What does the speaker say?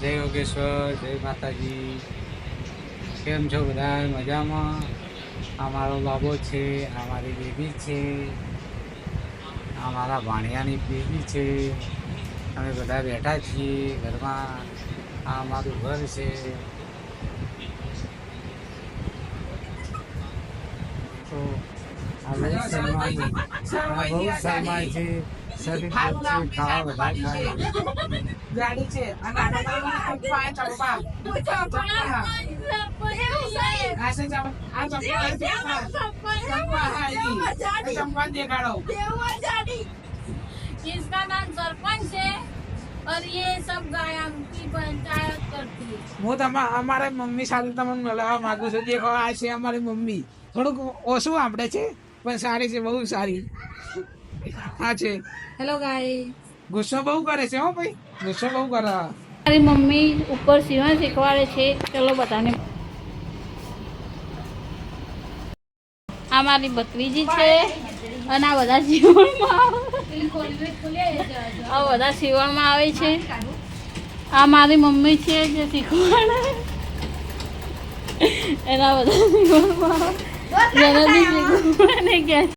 જય યોગેશ્વર, જય માતાજી. કેમ છો બધા? મજામાં? આ મારો બાબો છે, આ મારી બેબી છે, આ મારા ભાણિયાની બેબી છે. અમે બધા બેઠા છીએ ઘરમાં. આ મારું ઘર છે. તો આ બહુ શરમાય છે. શરીર ખાવા બધા ખાય. ગાડી છે અને इसका नाम सरपंच है और ये सब गाया की पंचायत करती है. હું અમારા મમ્મી સાથે તમને મળવા માંગુ છું. દેખો આ છે અમારી મમ્મી. થોડુંક ઓછું આપણે છે પણ સારી છે, બહુ સારી. હા છે. हेलो गाइस, ગુસ્સો બહુ કરે છે હો ભાઈ, ગુસ્સો બહુ કરે. મારી મમ્મી ઉપર સીવણ શીખવાડે છે. ચલો બધાને. આ મારી ભત્રીજી છે અને આ બધા સીવણમાં આવે છે. આ મારી મમ્મી છે જે શીખવાડે. એના બધા સીવણમાં આવે.